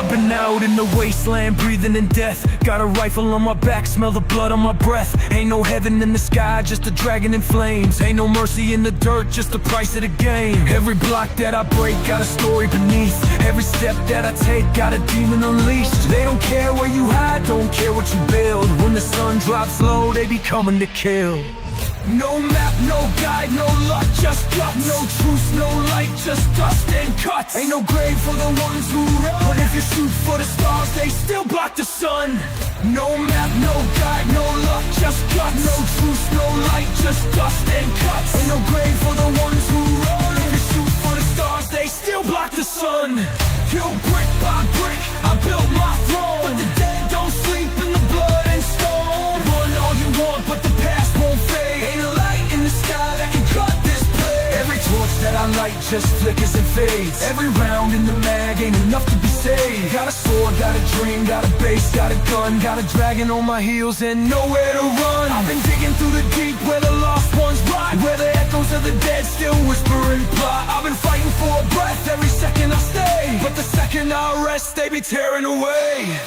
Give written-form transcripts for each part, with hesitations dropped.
I've been out in the wasteland, breathing in death. Got a rifle on my back, smell the blood on my breath. Ain't no heaven in the sky, just a dragon in flames. Ain't no mercy in the dirt, just the price of the game. Every block that I break got a story beneath. Every step that I take got a demon unleashed. They don't care where you hide, don't care what you build. When the sun drops low, they be coming to kill. No map, no guide, no luck, just guts. No truth, no light, just dust and cuts. Ain't no grave for the ones who run, but if you shoot for the stars, they still block the sun. No map, no guide, no luck, just guts. No truth, no light, just dust and cuts. Ain't no grave for the ones who run, if you shoot for the stars, they still block the sun. Kill brick by brick, I built my throne, but the dead don't sleep in the blood and stone. Run all you want, but the past won't fade. Ain't a light in the sky that can cut this blade. Every torch that I light just flickers and fades. Every round in the mag ain't enough to be saved. Got a sword, got a dream, got a base, got a gun, got a dragon on my heels and nowhere to run. I've been digging through the deep where the lost ones rot, where the echoes of the dead still whisper and plot. I've been fighting for a breath every second I stay, but the second I rest they be tearing away.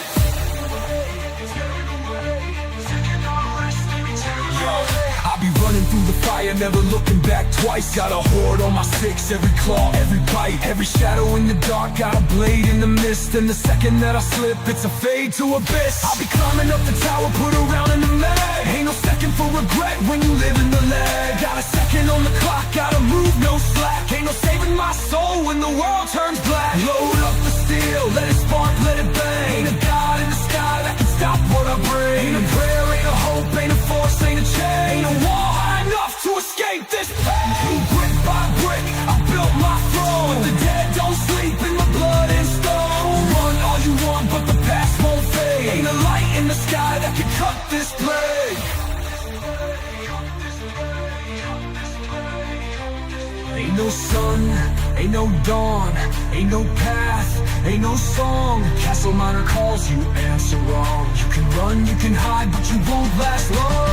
I'll be running through the fire, never looking back twice. Got a horde on my six, every claw, every bite, every shadow in the dark, got a blade in the mist. And the second that I slip, it's a fade to abyss. I'll be climbing up the tower, put around in the mag. Ain't no second for regret when you live in the lag. Got a second on the clock, gotta move, no slack. Ain't no saving my soul when the world turns black. Load up the steel, let it spark, let it bang. Ain't a god in the sky that can stop what I bring. Ain't a prayer, ain't a hope, ain't a force, ain't a chain. Ain't a wall high enough to escape this pain. Brick by brick, I built my throne, but the dead don't sleep in my blood and stone. Run all you want, but the past won't fade. Ain't a light in the sky that can cut this plague. Ain't no sun, ain't no dawn, ain't no path, ain't no song. CastleMiner calls, you answer wrong. You can run, you can hide, but you won't last long.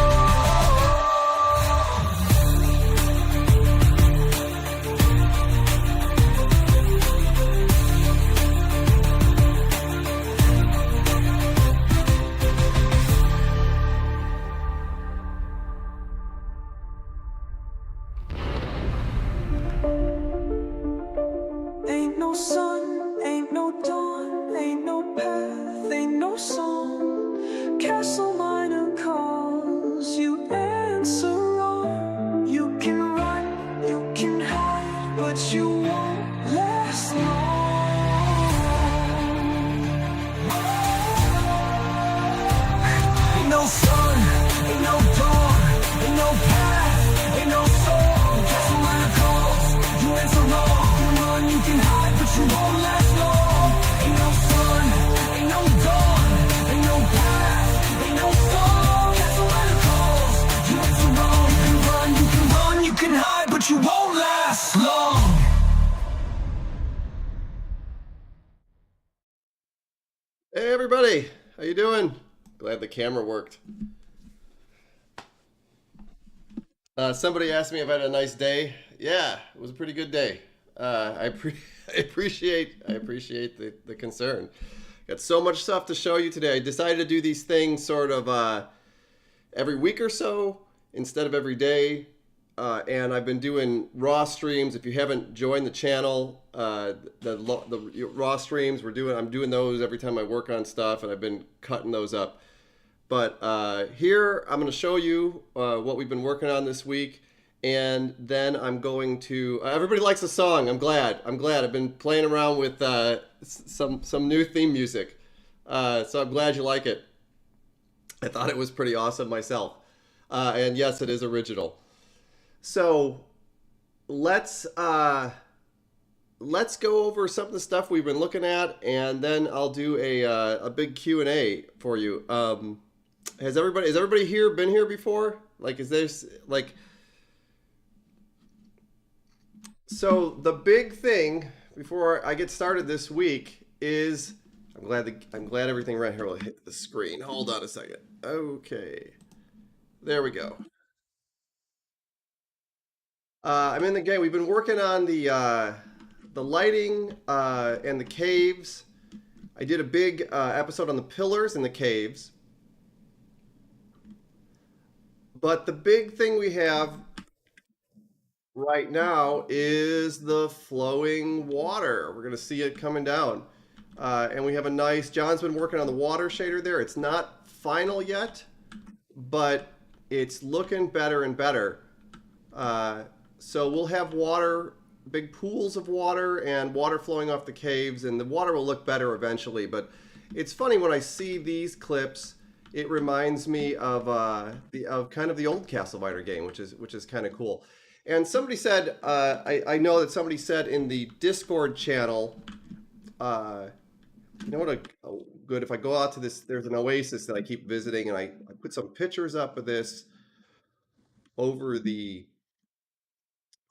Ain't no sun, ain't no dawn, ain't no path, ain't no song. CastleMiner calls, you answer wrong. You can run, you can hide, but you won't last long. Ain't no sun, ain't no dawn, ain't no path, ain't no song. CastleMiner calls, you answer wrong. You can hide, but you won't last long. Ain't no sun, ain't no dawn, ain't no path, ain't no song. CastleMiner calls, you answer wrong. You can run, you can run, you can hide, but you won't last long. Hey everybody, how you doing? Glad the camera worked. Somebody asked me if I had a nice day. Yeah, it was a pretty good day. I appreciate the concern. Got so much stuff to show you today. I decided to do these things sort of every week or so instead of every day. And I've been doing raw streams. If you haven't joined the channel, the raw streams I'm doing those every time I work on stuff, and I've been cutting those up. But here I'm going to show you what we've been working on this week. And then I'm going to, everybody likes the song. I'm glad. I've been playing around with some new theme music. So I'm glad you like it. I thought it was pretty awesome myself. And yes, it is original. So let's go over some of the stuff we've been looking at, and then I'll do a big Q&A for you. Has everybody here been here before? Like, is this like... So the big thing before I get started this week is I'm glad everything right here will hit the screen. Hold on a second. Okay, there we go. I'm in the game. We've been working on the lighting and the caves. I did a big episode on the pillars and the caves. But the big thing we have right now is the flowing water. We're going to see it coming down. And we have a nice, John's been working on the water shader there. It's not final yet, but it's looking better and better. So we'll have water, big pools of water and water flowing off the caves, and the water will look better eventually. But it's funny when I see these clips, it reminds me of kind of the old CastleMiner game, which is kind of cool. And somebody said, I know that somebody said in the Discord channel, you know what? Good if I go out to this. There's an oasis that I keep visiting, and I put some pictures up of this over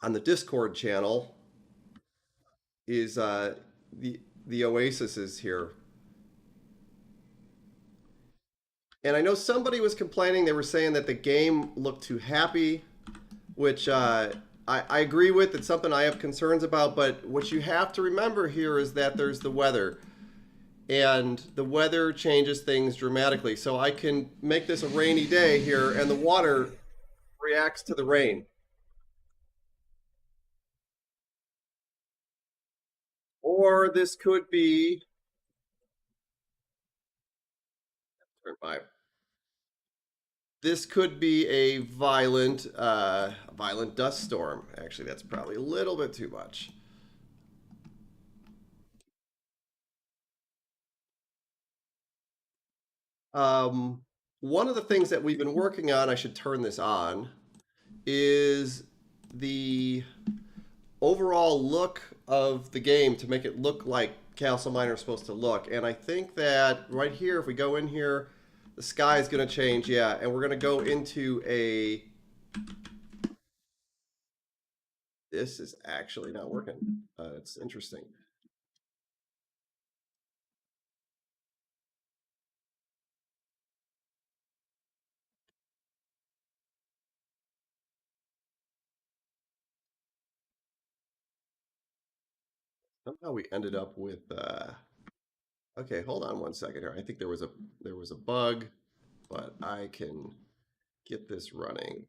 on the Discord channel. Is the oasis is here. And I know somebody was complaining. They were saying that the game looked too happy, which I agree with. It's something I have concerns about. But what you have to remember here is that there's the weather. And the weather changes things dramatically. So I can make this a rainy day here, and the water reacts to the rain. Or this could be... This could be a violent dust storm. Actually, that's probably a little bit too much. One of the things that we've been working on, I should turn this on, is the overall look of the game to make it look like CastleMiner is supposed to look. And I think that right here, if we go in here, the sky is going to change, yeah, and we're going to go into a... This is actually not working. It's interesting. Somehow we ended up with... Okay, hold on one second here. I think there was a bug, but I can get this running.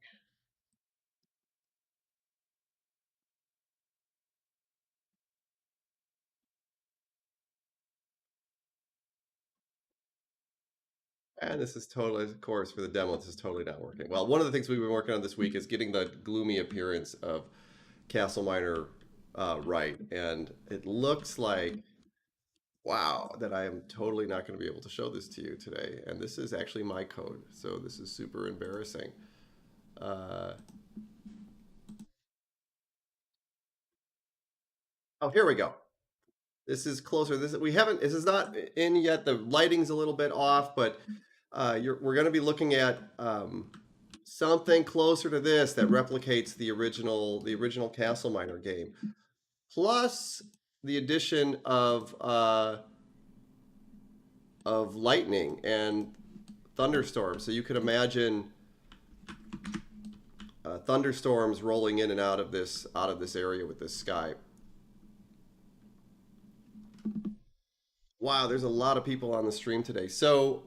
And this is totally, of course, for the demo, this is totally not working. Well, one of the things we've been working on this week is getting the gloomy appearance of CastleMiner right. And it looks like, wow, that I am totally not going to be able to show this to you today. And this is actually my code, so this is super embarrassing. Oh, here we go. This is closer. This is not in yet. The lighting's a little bit off, but we're going to be looking at something closer to this that replicates the original CastleMiner game, plus the addition of lightning and thunderstorms. So you could imagine thunderstorms rolling in and out of this area with this sky. Wow, there's a lot of people on the stream today. So,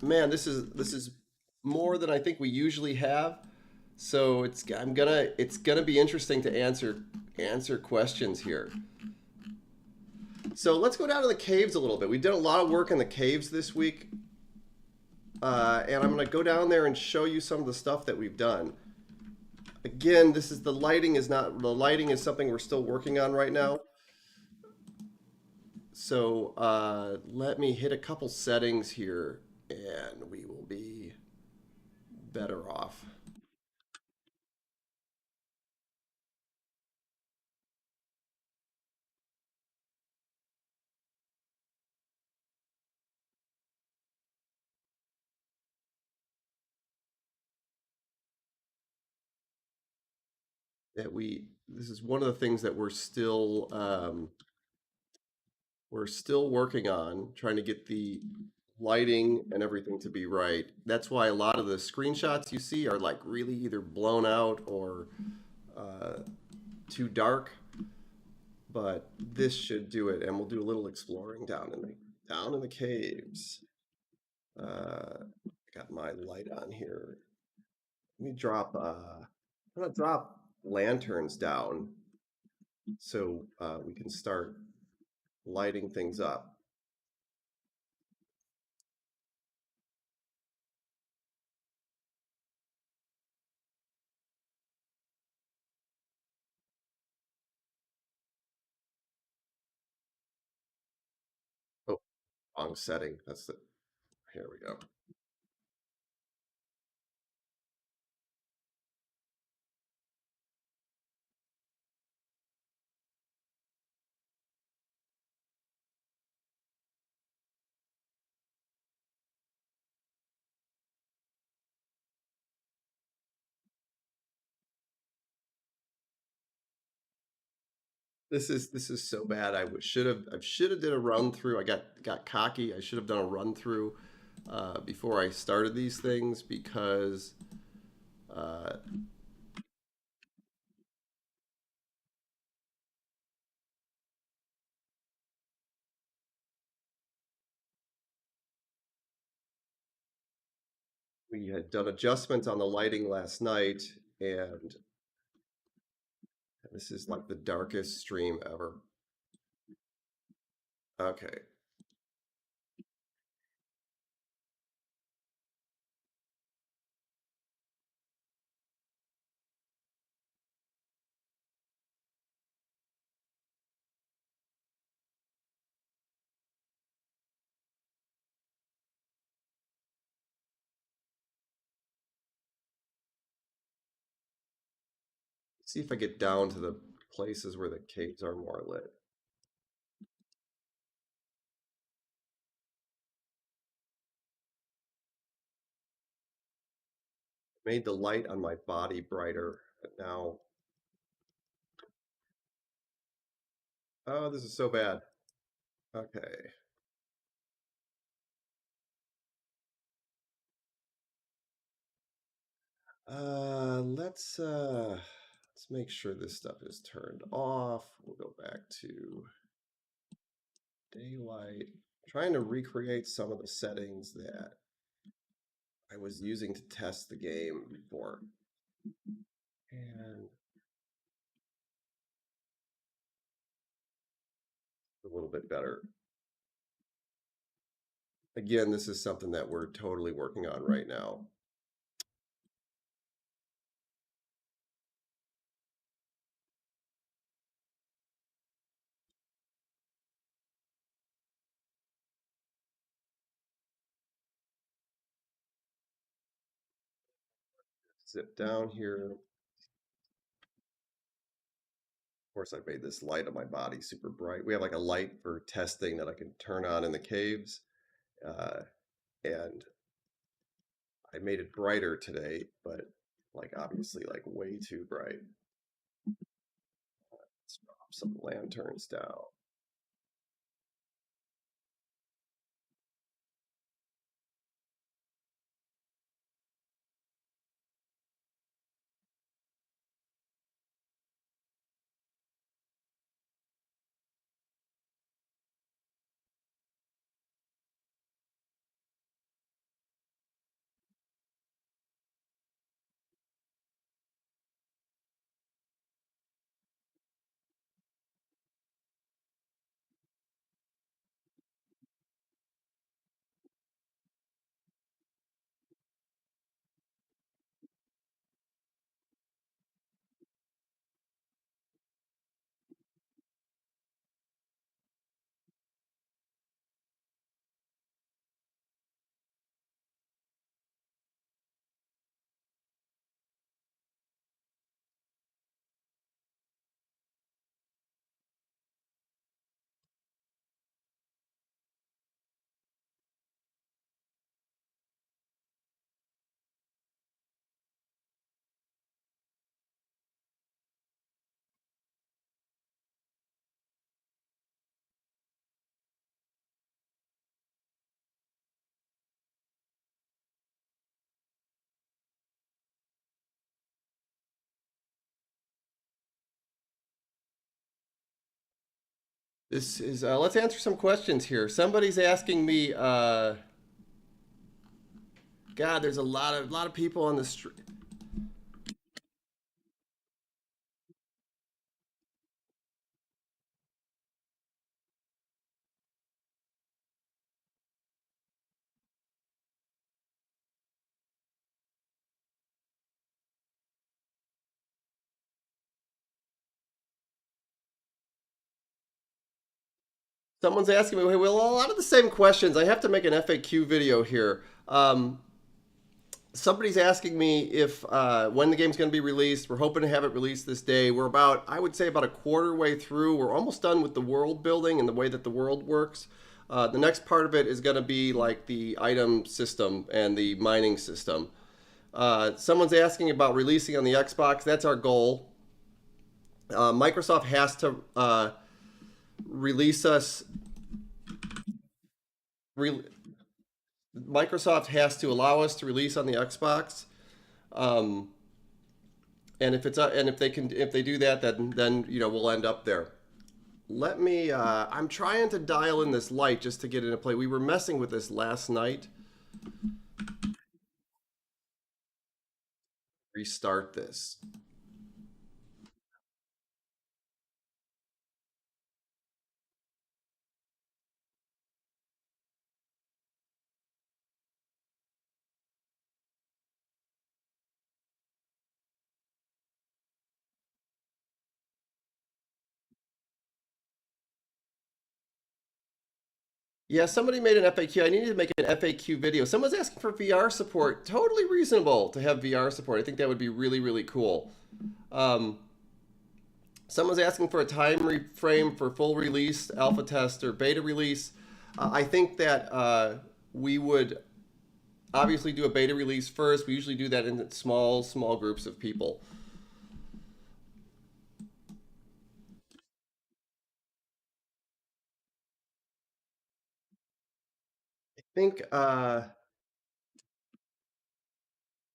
man, this is more than I think we usually have. So it's gonna be interesting to answer questions here. So let's go down to the caves a little bit. We did a lot of work in the caves this week, and I'm gonna go down there and show you some of the stuff that we've done. Again, the lighting is something we're still working on right now. So let me hit a couple settings here, and we will be better off. This is one of the things that we're still working on, trying to get the lighting and everything to be right. That's why a lot of the screenshots you see are like really either blown out or too dark. but this should do it, and we'll do a little exploring down in the caves. Got my light on here. Let me drop. I'm gonna drop lanterns down so we can start lighting things up. Oh, wrong setting. That's the. Here we go. This is so bad. I should have did a run through. I got cocky. I should have done a run through before I started these things because uh, we had done adjustments on the lighting last night, and this is like the darkest stream ever. Okay. See if I get down to the places where the caves are more lit. Made the light on my body brighter, but now, oh, this is so bad. Okay. Let's make sure this stuff is turned off. We'll go back to daylight. Trying to recreate some of the settings that I was using to test the game before. And a little bit better. Again, this is something that we're totally working on right now. Zip down here. Of course, I made this light on my body super bright. We have like a light for testing that I can turn on in the caves. And I made it brighter today, but like obviously like way too bright. Let's drop some lanterns down. This is let's answer some questions here. Somebody's asking me. God, there's a lot of people on the street. Someone's asking me. Well, a lot of the same questions. I have to make an FAQ video here. Somebody's asking me if when the game's going to be released. We're hoping to have it released this day. We're about, I would say, about a quarter way through. We're almost done with the world building and the way that the world works. The next part of it is going to be like the item system and the mining system. Someone's asking about releasing on the Xbox. That's our goal. Microsoft has to release us. Re, Microsoft has to allow us to release on the Xbox. Um, and if they can, if they do that, then we'll end up there. Let me. I'm trying to dial in this light just to get into play. We were messing with this last night. Restart this. Yeah, somebody made an FAQ. I needed to make an FAQ video. Someone's asking for VR support. Totally reasonable to have VR support. I think that would be really, really cool. Um, Someone's asking for a time frame for full release, alpha test, or beta release. I think that we would obviously do a beta release first. We usually do that in small groups of people. I think,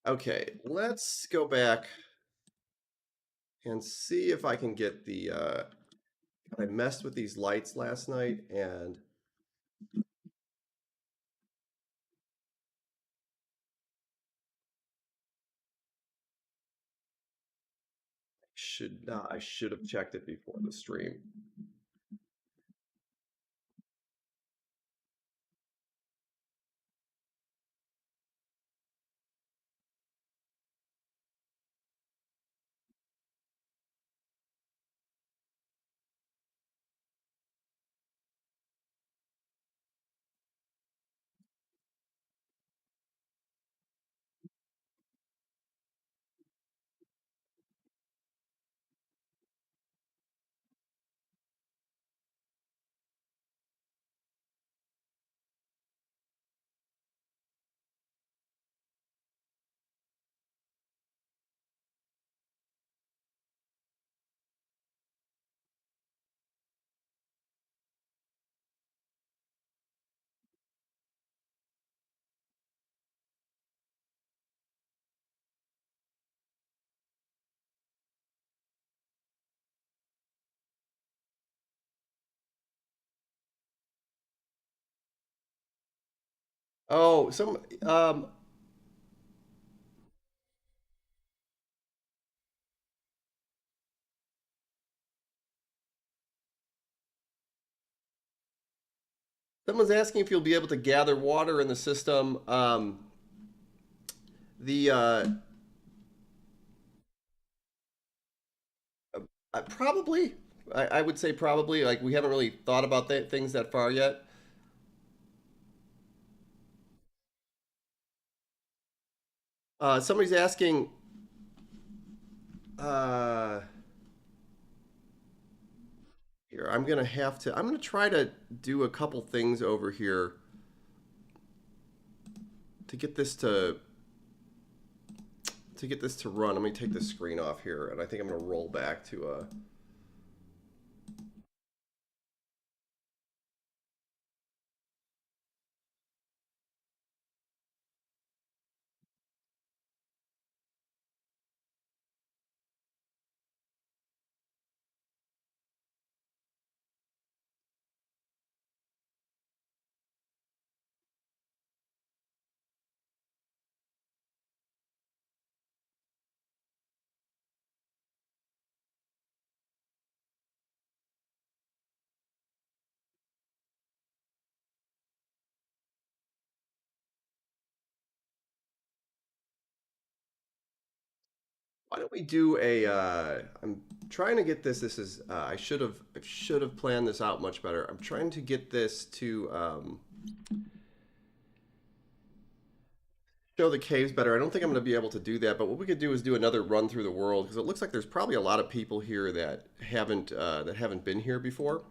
okay, let's go back and see if I can get the, I messed with these lights last night and I should have checked it before the stream. Oh, someone's asking if you'll be able to gather water in the system. The Probably, I would say probably. Like we haven't really thought about things that far yet. Somebody's asking. Uh, Here, I'm gonna have to. I'm gonna try to do a couple things over here to get this to run. Let me take the screen off here, and I think I'm gonna roll back to Why don't we do a? I'm trying to get this. This is I should have planned this out much better. I'm trying to get this to show the caves better. I don't think I'm going to be able to do that. But what we could do is do another run through the world because it looks like there's probably a lot of people here that haven't been here before.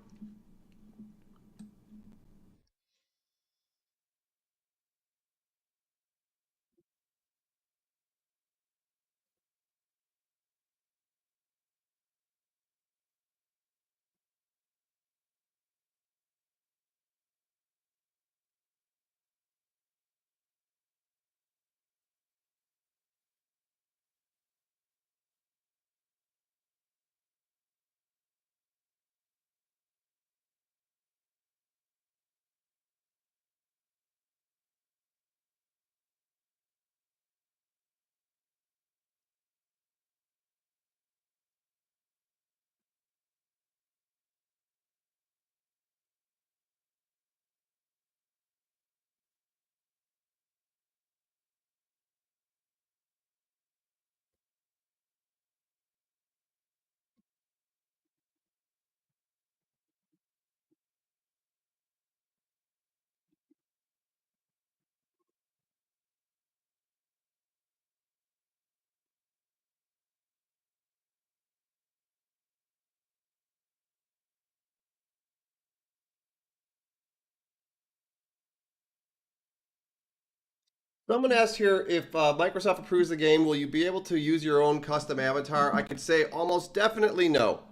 Someone asked here if Microsoft approves the game, will you be able to use your own custom avatar? I could say almost definitely no.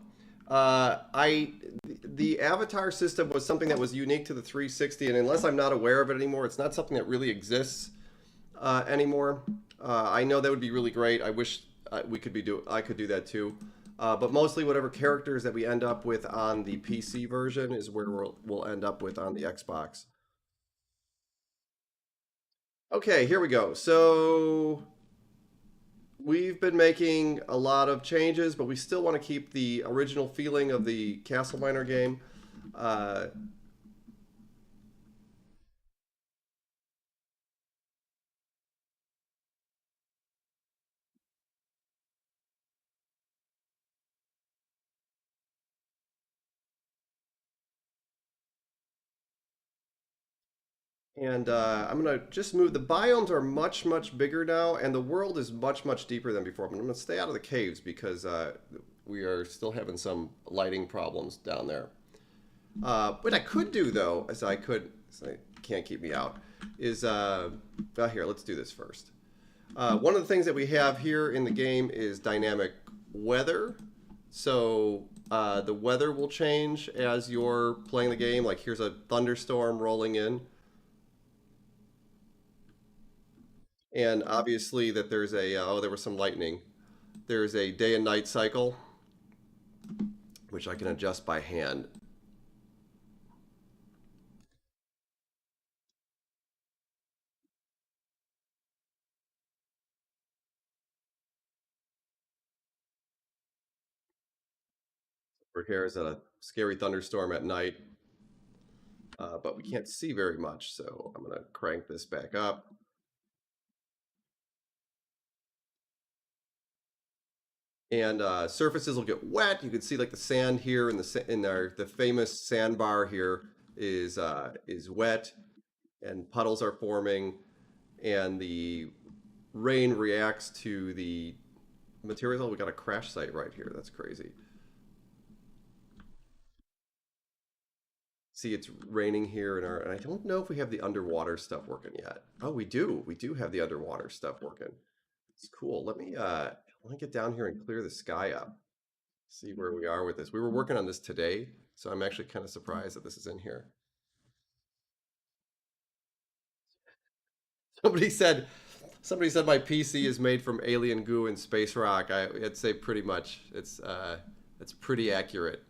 I the avatar system was something that was unique to the 360, and unless I'm not aware of it anymore, it's not something that really exists anymore. I know that would be really great. I wish we could be do I could do that too. But mostly, whatever characters that we end up with on the PC version is where we'll end up with on the Xbox. Okay, here we go. So we've been making a lot of changes, but we still want to keep the original feeling of the CastleMiner game. Uh, and I'm gonna just move. The biomes are much, much bigger now, and the world is much, much deeper than before. But I'm gonna stay out of the caves because we are still having some lighting problems down there. What I could do though, as I can't keep me out, is here. Let's do this first. One of the things that we have here in the game is dynamic weather. So the weather will change as you're playing the game. Like here's a thunderstorm rolling in, and obviously that there's a oh there was some lightning. There's a day and night cycle, which I can adjust by hand. Over here is a scary thunderstorm at night, but we can't see very much, so I'm gonna crank this back up. And surfaces will get wet. You can see like the sand here in the famous sandbar here is wet, and puddles are forming, and the rain reacts to the materials. Oh, we got a crash site right here. That's crazy. See, it's raining here and I don't know if we have the underwater stuff working yet. Oh, we do. We do have the underwater stuff working. It's cool. Let me get down here and clear the sky up. See where we are with this. We were working on this today, so I'm actually kind of surprised that this is in here. Somebody said somebody said my PC is made from alien goo and space rock. I'd say pretty much it's pretty accurate.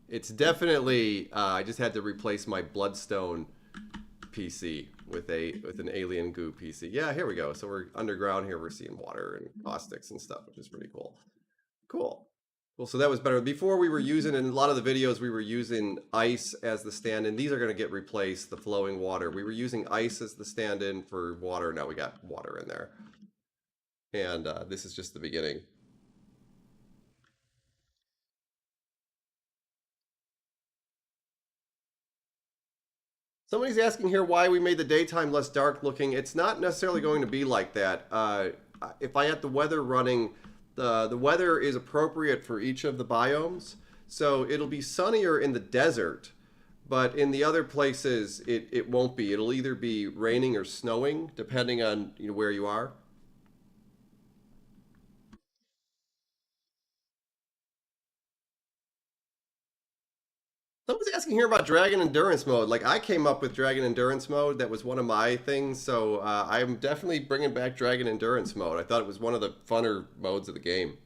It's definitely I just had to replace my Bloodstone PC with an alien goo PC. Yeah, here we go. So we're underground here. We're seeing water and caustics and stuff, which is pretty cool. Cool. Well, so that was better. Before we were using, in a lot of the videos, we were using ice as the stand-in. These are going to get replaced, the flowing water. We were using ice as the stand-in for water. Now we got water in there. and this is just the beginning. Somebody's asking here why we made the daytime less dark looking. It's not necessarily going to be like that. If I had the weather running, the weather is appropriate for each of the biomes. So it'll be sunnier in the desert, but in the other places it won't be. It'll either be raining or snowing, depending on where you are. Someone's asking here about Dragon Endurance mode. Like I came up with Dragon Endurance mode. That was one of my things. So I'm definitely bringing back Dragon Endurance mode. I thought it was one of the funner modes of the game.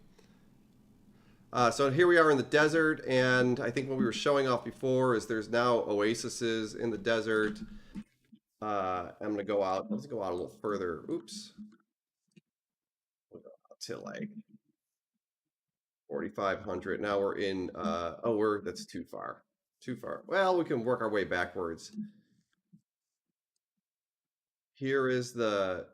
So here we are in the desert, and I think what we were showing off before is there's now oases in the desert. I'm gonna go out. Let's go out a little further. Oops. We'll go out to like 4,500. Now we're in. Oh, that's too far. Too far. Well, we can work our way backwards. Here is the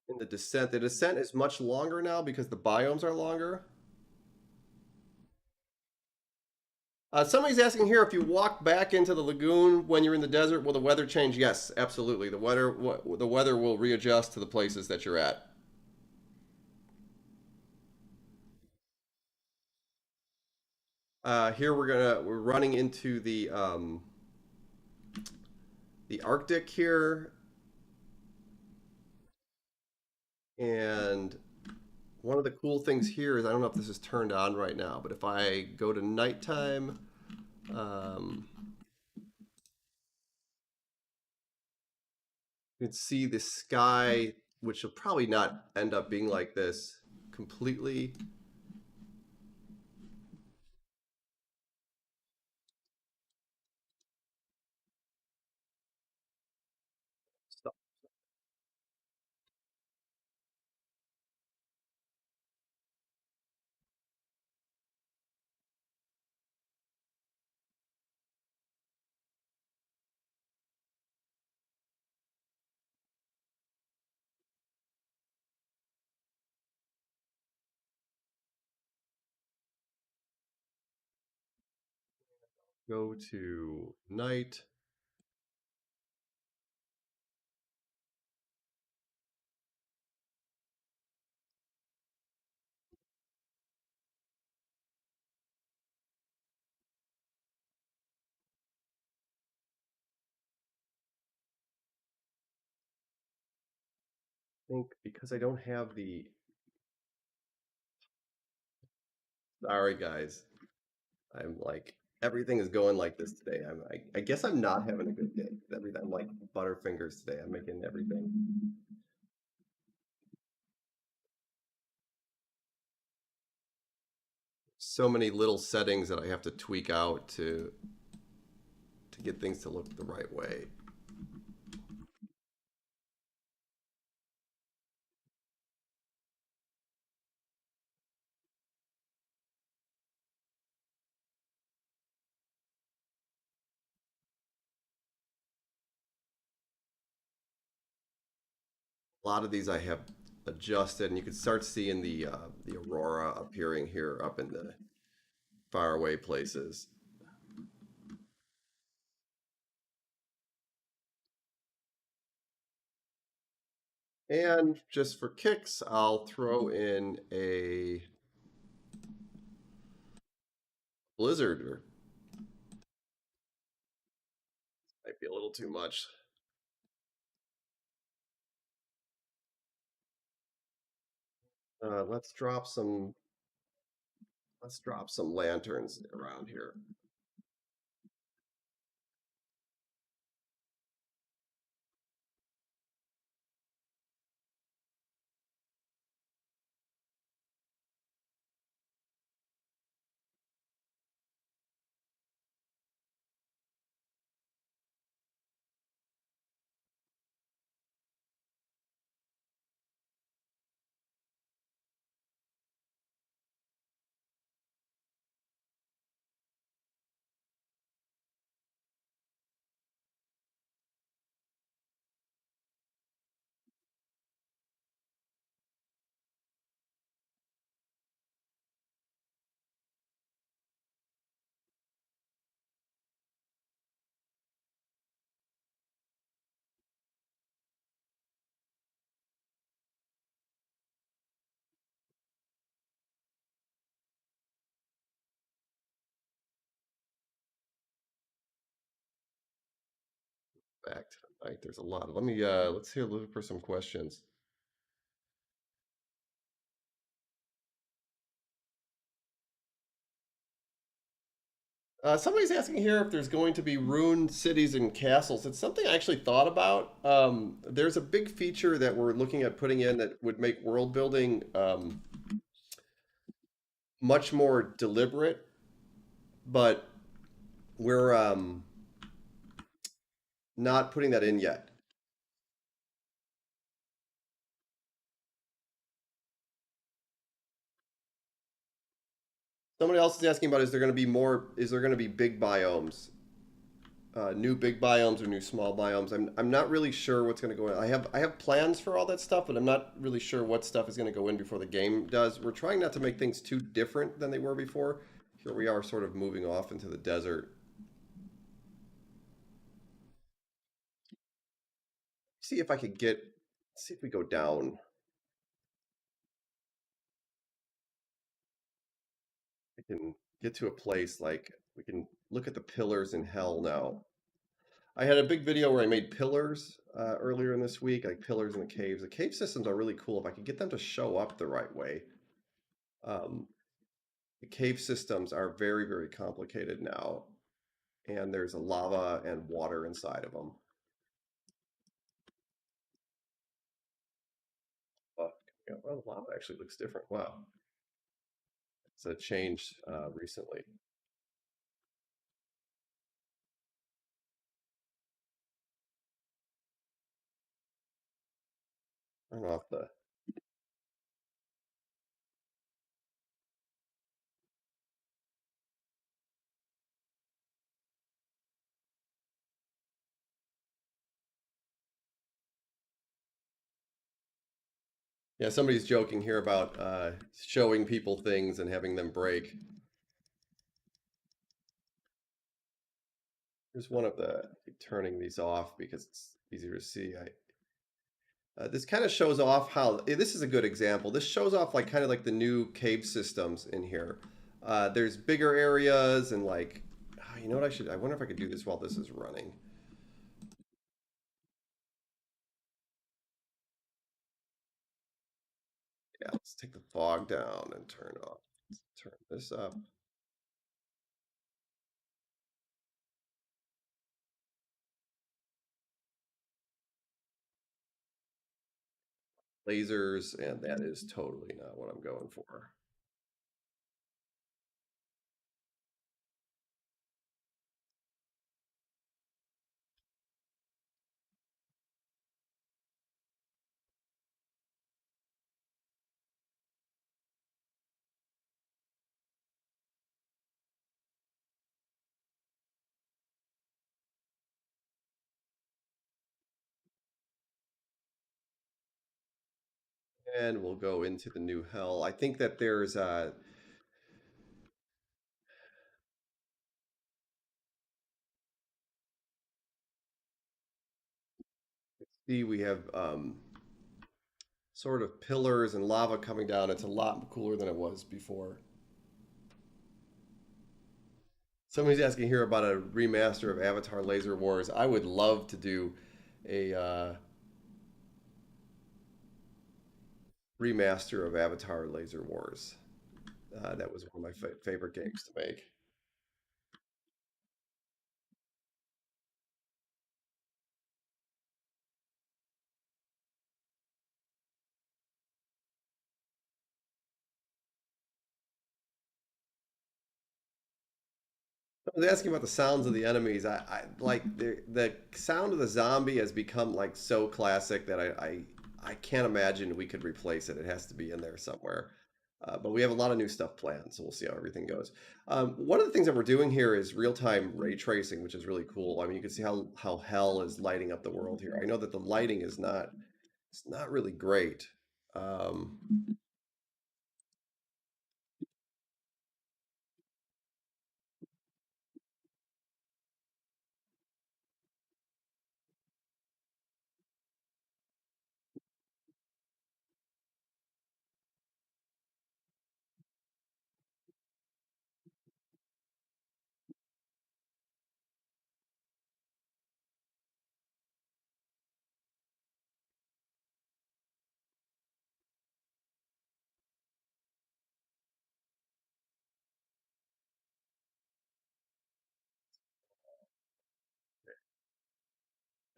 in the descent. The descent is much longer now because the biomes are longer. Somebody's asking here if you walk back into the lagoon when you're in the desert, will the weather change? Yes, absolutely. The weather will readjust to the places that you're at. Here we're running into the Arctic here, and one of the cool things here is I don't know if this is turned on right now, but if I go to nighttime, um, you can see the sky, which will probably not end up being like this completely. Go to night. I think because I don't have the. Sorry, guys. I'm like everything is going like this today. I guess I'm not having a good day. Everything I'm like butterfingers today. I'm making everything. So many little settings that I have to tweak out to get things to look the right way. A lot of these I have adjusted, and you can start seeing the aurora appearing here up in the faraway places. And just for kicks, I'll throw in a blizzard. Or might be a little too much. Let's drop some. Let's drop some lanterns around here. Back tonight. There's a lot. Let me let's hear look for some questions. Somebody's asking here if there's going to be ruined cities and castles. It's something I actually thought about. There's a big feature that we're looking at putting in that would make world building much more deliberate, but we're not putting that in yet. Somebody else is asking about is there going to be more? Is there going to be big biomes, new big biomes or new small biomes? I'm not really sure what's going to go in. I have plans for all that stuff, but I'm not really sure what stuff is going to go in before the game does. We're trying not to make things too different than they were before. Here we are, sort of moving off into the desert. See if I could get. See if we go down. I can get to a place like we can look at the pillars in hell now. I had a big video where I made pillars earlier in this week, like pillars in the caves. The cave systems are really cool if I could get them to show up the right way. Um, the cave systems are very, very complicated now, and there's a lava and water inside of them. But yeah, well, the lava actually looks different. Wow, it's a change recently. Turn off the. Yeah, somebody's joking here about showing people things and having them break. Here's one of the turning these off because it's easier to see. This kind of shows off how this is a good example. This shows off like kind of like the new cave systems in here. There's bigger areas and like, you know what I should? I wonder if I could do this while this is running. Yeah, let's take the fog down and turn off. Let's turn this up. Lasers, and that is totally not what I'm going for. And we'll go into the new hell. I think that there's see we have sort of pillars and lava coming down. It's a lot cooler than it was before. Somebody's asking here about a remaster of Avatar Laser Wars. I would love to do a remaster of Avatar Laser Wars. That was one of my favorite games to make. I was asking about the sounds of the enemies. I like the sound of the zombie has become like so classic that I can't imagine we could replace it. It has to be in there somewhere. But we have a lot of new stuff planned, so we'll see how everything goes. One of the things that we're doing here is real-time ray tracing, which is really cool. I mean, you can see how hell is lighting up the world here. I know that the lighting is not it's not really great. Um,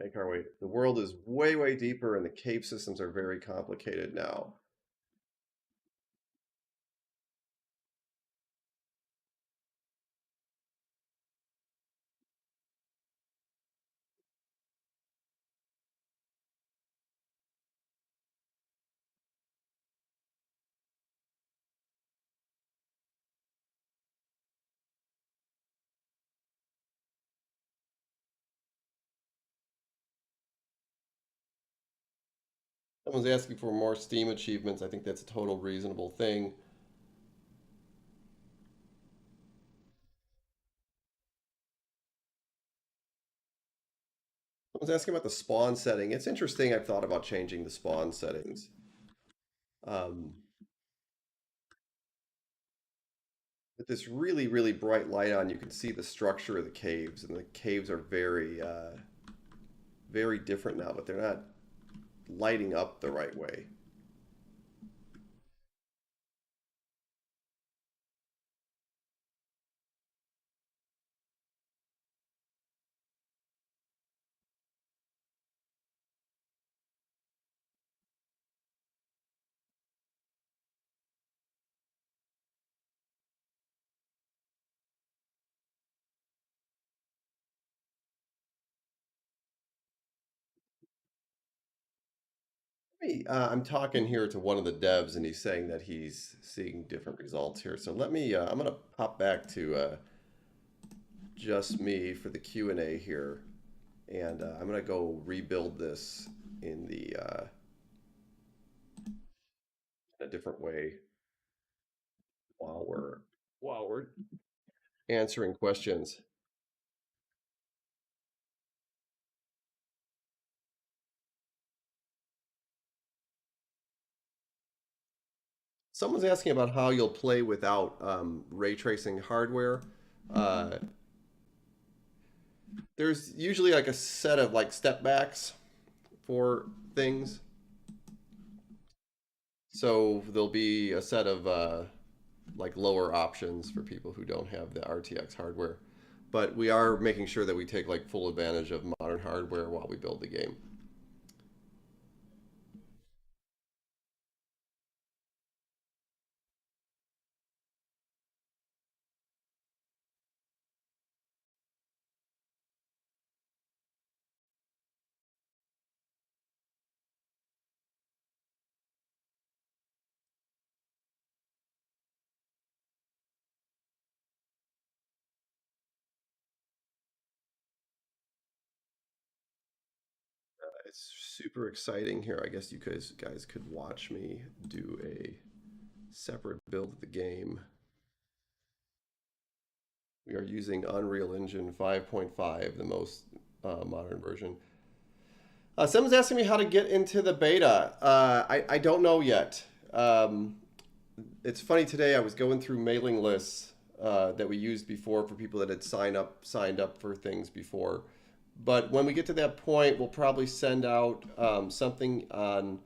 Make our way. The world is way, way deeper, and the cave systems are very complicated now. Someone's asking for more Steam achievements. I think that's a total reasonable thing. Someone's asking about the spawn setting. It's interesting. I've thought about changing the spawn settings. Um, with this really, really bright light on, you can see the structure of the caves, and the caves are very, very different now, but they're not lighting up the right way. I'm talking here to one of the devs, and he's saying that he's seeing different results here. So let me. I'm gonna pop back to just me for the Q&A here, and I'm gonna go rebuild this in the a different way while we're answering questions. Someone's asking about how you'll play without ray tracing hardware. Uh, there's usually like a set of like step backs for things. So there'll be a set of like lower options for people who don't have the RTX hardware. But we are making sure that we take like full advantage of modern hardware while we build the game. It's super exciting here. I guess you guys could watch me do a separate build of the game. We are using Unreal Engine 5.5, the most modern version. Someone's asking me how to get into the beta. I don't know yet. It's funny today. I was going through mailing lists that we used before for people that had signed up for things before. But when we get to that point, we'll probably send out something on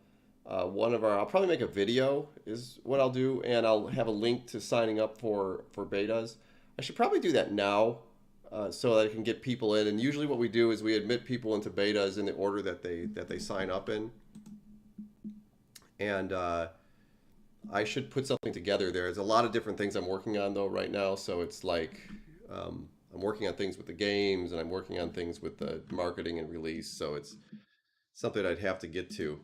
one of our. I'll probably make a video is what I'll do, and I'll have a link to signing up for betas. I should probably do that now so that I can get people in. And usually, what we do is we admit people into betas in the order that they sign up in. And I should put something together there. There's a lot of different things I'm working on though right now, so it's like I'm working on things with the games and I'm working on things with the marketing and release. So it's something I'd have to get to.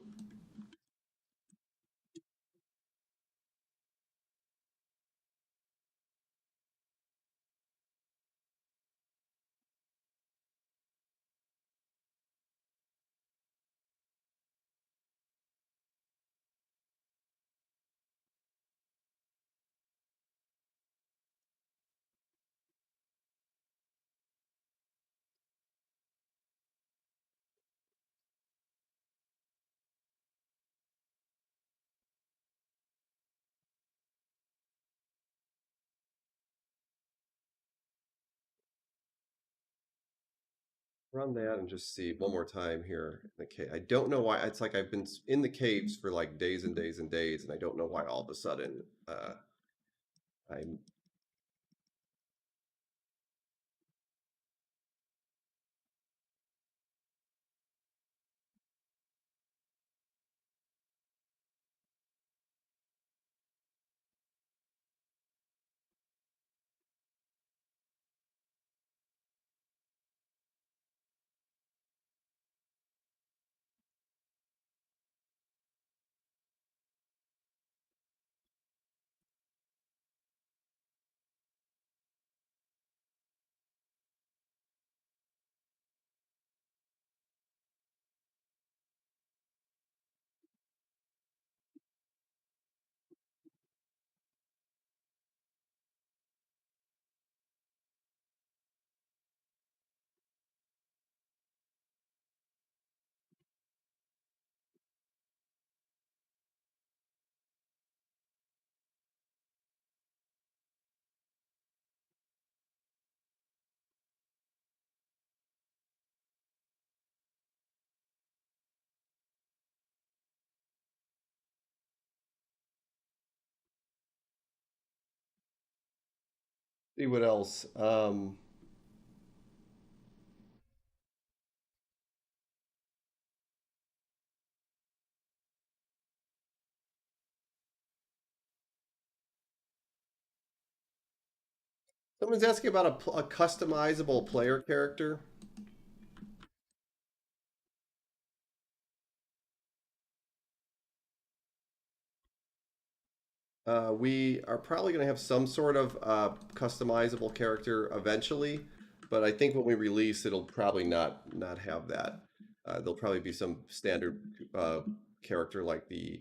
Run that and just see one more time here in the cave. I don't know why. It's like I've been in the caves for like days and days and days, and I don't know why all of a sudden I'm. See what else. Someone's asking about a customizable player character. We are probably going to have some sort of customizable character eventually, but I think when we release, it'll probably not have that. There'll probably be some standard character like the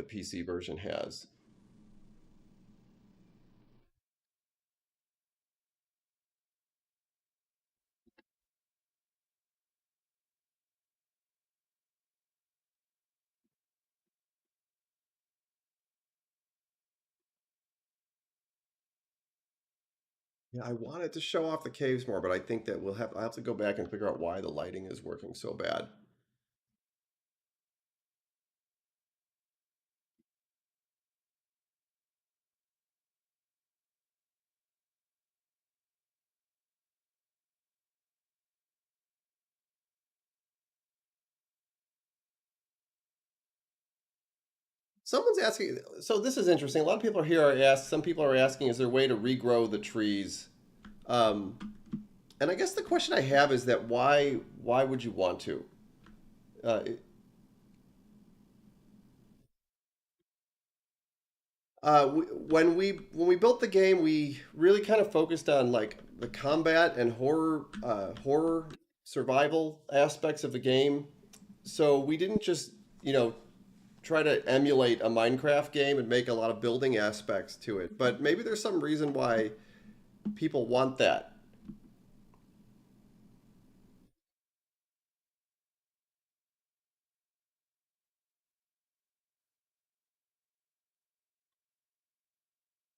PC version has. Yeah, I wanted to show off the caves more, but I think that I'll have to go back and figure out why the lighting is working so bad. Someone's asking, so this is interesting. A lot of people are here are asked, some people are asking, is there a way to regrow the trees? Um, and I guess the question I have is that why would you want to? It- when we built the game, we really kind of focused on like the combat and horror survival aspects of the game. So we didn't just try to emulate a Minecraft game and make a lot of building aspects to it. But maybe there's some reason why people want that.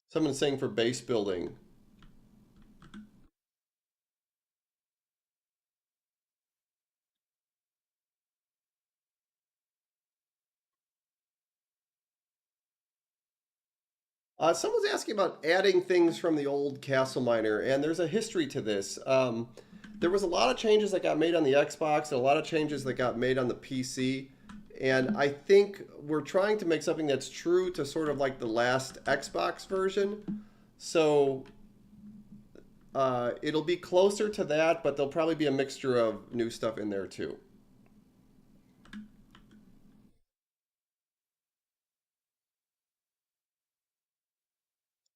Someone's saying for base building. Someone's asking about adding things from the old CastleMiner, and there's a history to this. There was a lot of changes that got made on the Xbox and a lot of changes that got made on the PC. And I think we're trying to make something that's true to sort of like the last Xbox version. So it'll be closer to that, but there'll probably be a mixture of new stuff in there too.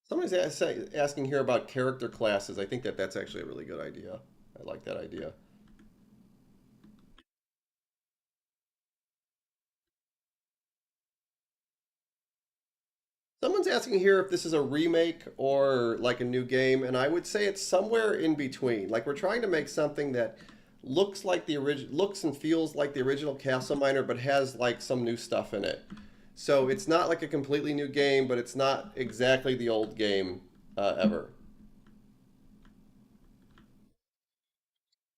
Somebody's asking here about character classes. I think that that's actually a really good idea. I like that idea. Someone's asking here if this is a remake or like a new game, and I would say it's somewhere in between. Like we're trying to make something that looks and feels like the original Castle Miner, but has like some new stuff in it. So it's not like a completely new game, but it's not exactly the old game ever.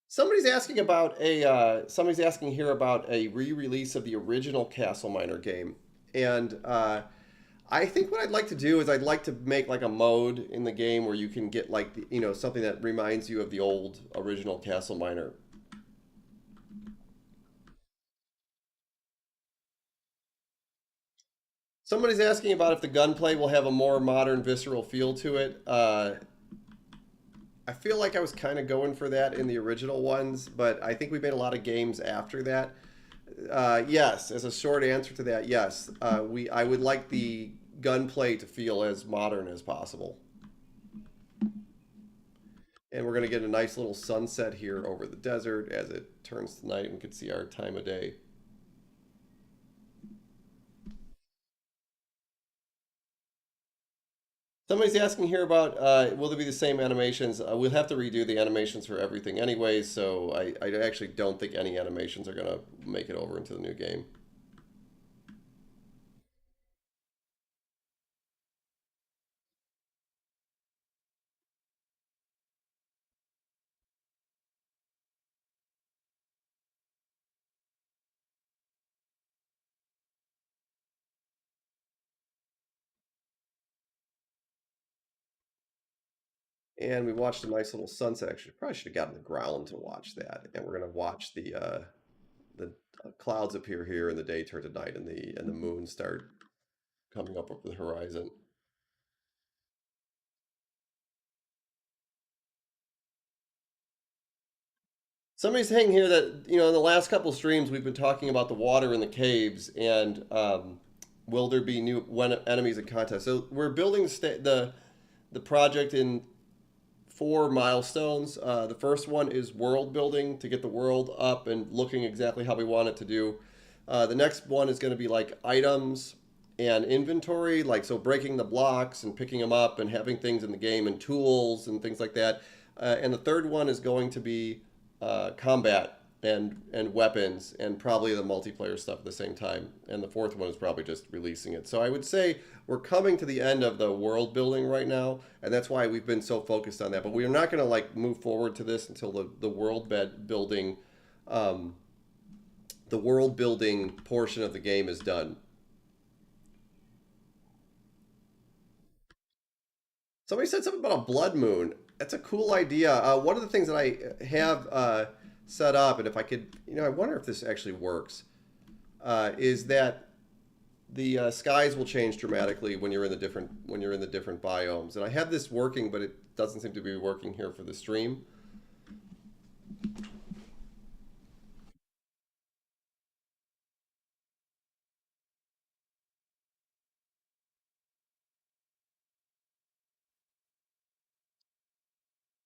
Somebody's asking here about a re-release of the original Castle Miner game, and I think what I'd like to do is I'd like to make like a mode in the game where you can get like something that reminds you of the old original Castle Miner. Somebody's asking about if the gunplay will have a more modern, visceral feel to it. I feel like I was kind of going for that in the original ones, but I think we made a lot of games after that. Yes, as a short answer to that, yes. I would like the gunplay to feel as modern as possible. And we're going to get a nice little sunset here over the desert as it turns to night and we can see our time of day. Somebody's asking here about will there be the same animations? We'll have to redo the animations for everything anyway, so I actually don't think any animations are going to make it over into the new game. And we watched a nice little sunset. Actually, probably should have gotten the ground to watch that. And we're gonna watch the clouds appear here, and the day turn to night, and the moon start coming up over the horizon. Somebody's saying here that in the last couple streams we've been talking about the water in the caves and will there be new enemies at contest. So we're building the project in four milestones. The first one is world building to get the world up and looking exactly how we want it to do. The next one is going to be like items and inventory, like so breaking the blocks and picking them up and having things in the game and tools and things like that. And the third one is going to be combat and weapons and probably the multiplayer stuff at the same time. And the fourth one is probably just releasing it. So I would say we're coming to the end of the world building right now, and that's why we've been so focused on that. But we are not going to like move forward to this until the world building, the world building portion of the game is done. Somebody said something about a blood moon. That's a cool idea. One of the things that I have set up, and if I could, I wonder if this actually works, is that the skies will change dramatically when you're in the different biomes. And I have this working, but it doesn't seem to be working here for the stream.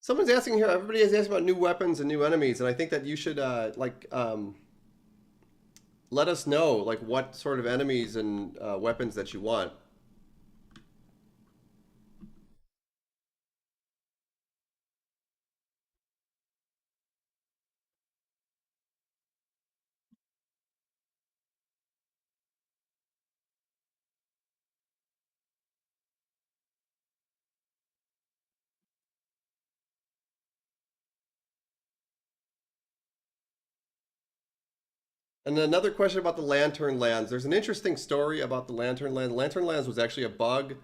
Someone's asking here. Everybody is asking about new weapons and new enemies, and I think that you should let us know like what sort of enemies and weapons that you want. And another question about the Lantern Lands. There's an interesting story about the Lantern Lands. Lantern Lands was actually a bug.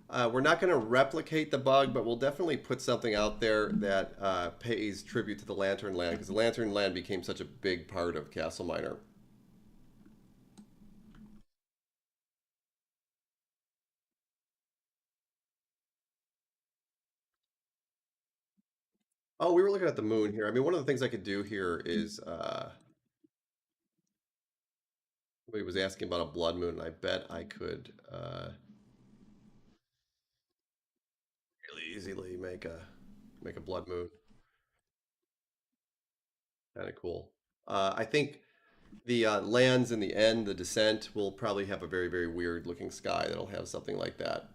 We're not going to replicate the bug, but we'll definitely put something out there that pays tribute to the Lantern Land because the Lantern Land became such a big part of CastleMiner. Oh, we were looking at the moon here. I mean, one of the things I could do here is somebody was asking about a blood moon, and I bet I could really easily make a blood moon. Kind of cool. I think the lands in the end, the descent, will probably have a very, very weird looking sky that'll have something like that.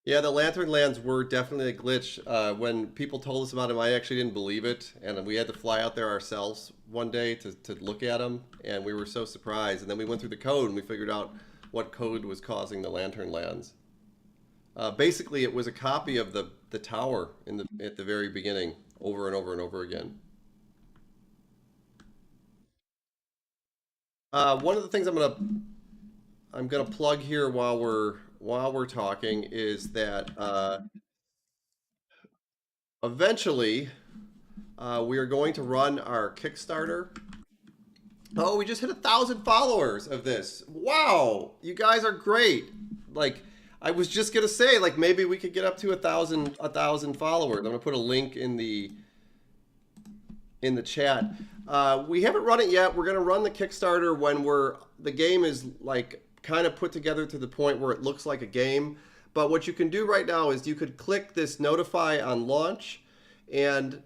Yeah, the Lantern Lands were definitely a glitch. When people told us about them, I actually didn't believe it, and we had to fly out there ourselves one day to look at them, and we were so surprised. And then we went through the code and we figured out what code was causing the Lantern Lands. Basically, it was a copy of the tower at the very beginning, over and over and over again. One of the things I'm gonna plug here while we're talking is that eventually we are going to run our Kickstarter. Oh, we just hit 1,000 followers of this. Wow, you guys are great. Like, I was just gonna say, like maybe we could get up to a thousand followers. I'm gonna put a link in the chat. We haven't run it yet. We're gonna run the Kickstarter when the game is like kind of put together to the point where it looks like a game. But what you can do right now is you could click this notify on launch, and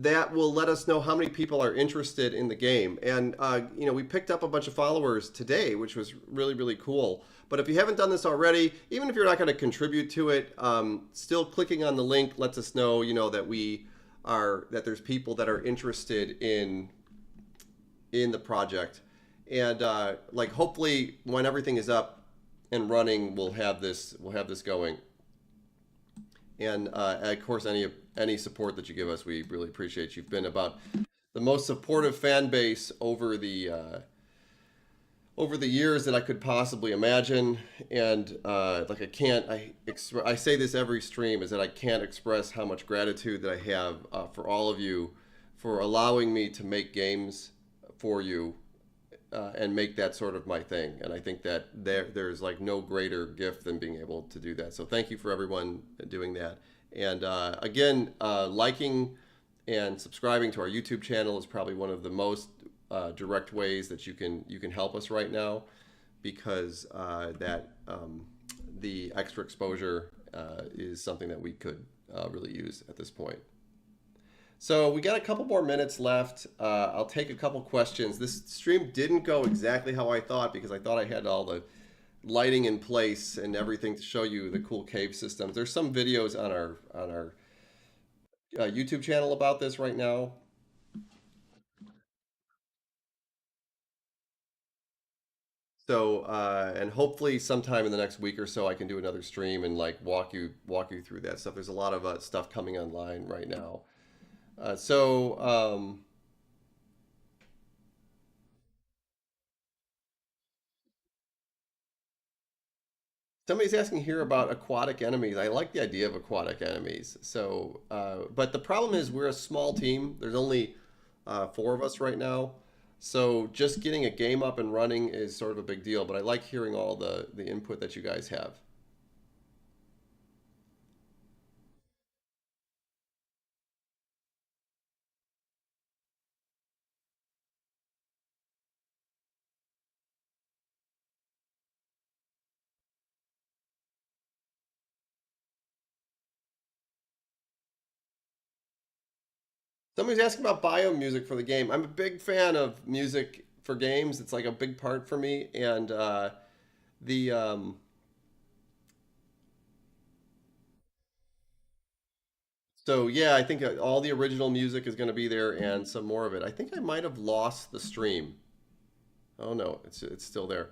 that will let us know how many people are interested in the game. And we picked up a bunch of followers today, which was really, really cool. But if you haven't done this already, even if you're not going to contribute to it, still clicking on the link lets us know, that there's people that are interested in the project, and like hopefully when everything is up and running, we'll have this going. And of course, any support that you give us, we really appreciate. You've been about the most supportive fan base over the years that I could possibly imagine. And like I say this every stream, is that I can't express how much gratitude that I have for all of you for allowing me to make games for you and make that sort of my thing. And I think that there's like no greater gift than being able to do that. So thank you for everyone doing that. And again, liking and subscribing to our YouTube channel is probably one of the most direct ways that you can help us right now, because the extra exposure is something that we could really use at this point. So we got a couple more minutes left. I'll take a couple questions. This stream didn't go exactly how I thought, because I thought I had all the lighting in place and everything to show you the cool cave systems. There's some videos on our YouTube channel about this right now. So and hopefully sometime in the next week or so I can do another stream and like walk you through that stuff. There's a lot of stuff coming online right now. Somebody's asking here about aquatic enemies. I like the idea of aquatic enemies. So, but the problem is we're a small team. There's only 4 of us right now. So just getting a game up and running is sort of a big deal. But I like hearing all the input that you guys have. Somebody's asking about Biome music for the game. I'm a big fan of music for games. It's like a big part for me. And the so yeah, I think all the original music is going to be there and some more of it. I think I might have lost the stream. Oh no, it's still there.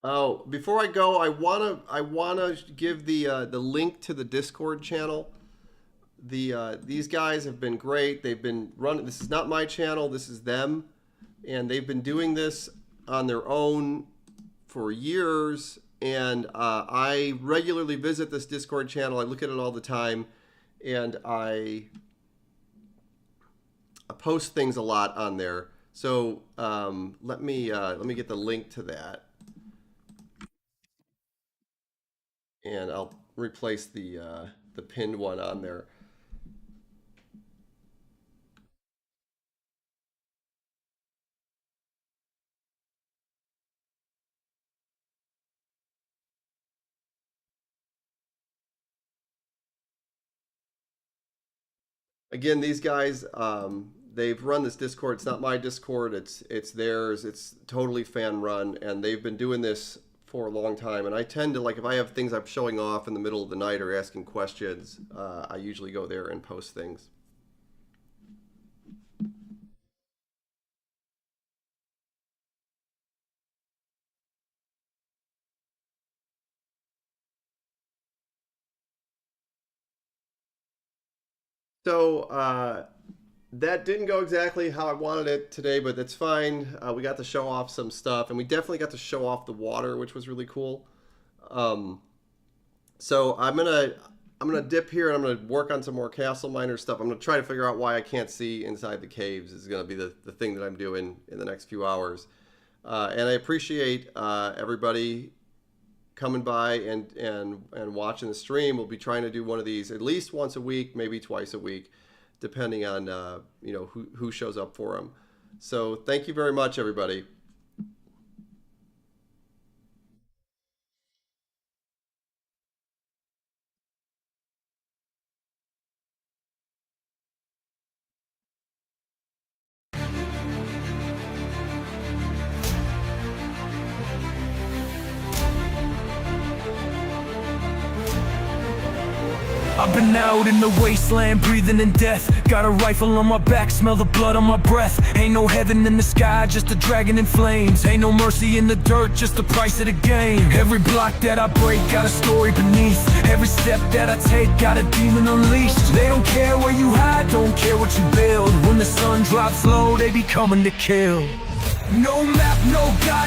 Oh, before I go, I wanna give the link to the Discord channel. These guys have been great. They've been running. This is not my channel. This is them, and they've been doing this on their own for years. And I regularly visit this Discord channel. I look at it all the time, and I post things a lot on there. So let me get the link to that, and I'll replace the pinned one on there. Again, these guys, they've run this Discord. It's not my Discord. It's theirs. It's totally fan run, and they've been doing this for a long time. And I tend to, like, if I have things I'm showing off in the middle of the night or asking questions, I usually go there and post things. So that didn't go exactly how I wanted it today, but that's fine. We got to show off some stuff, and we definitely got to show off the water, which was really cool. Um, so I'm gonna dip here, and I'm gonna work on some more CastleMiner stuff. I'm gonna try to figure out why I can't see inside the caves. Is gonna be the thing that I'm doing in the next few hours. And I appreciate everybody coming by and watching the stream. We'll be trying to do one of these at least once a week, maybe twice a week, depending on who shows up for them. So thank you very much, everybody. I've been out in the wasteland, breathing in death. Got a rifle on my back, smell the blood on my breath. Ain't no heaven in the sky, just a dragon in flames. Ain't no mercy in the dirt, just the price of the game. Every block that I break got a story beneath. Every step that I take got a demon unleashed. They don't care where you hide, don't care what you build. When the sun drops low, they be coming to kill. No map, no guide,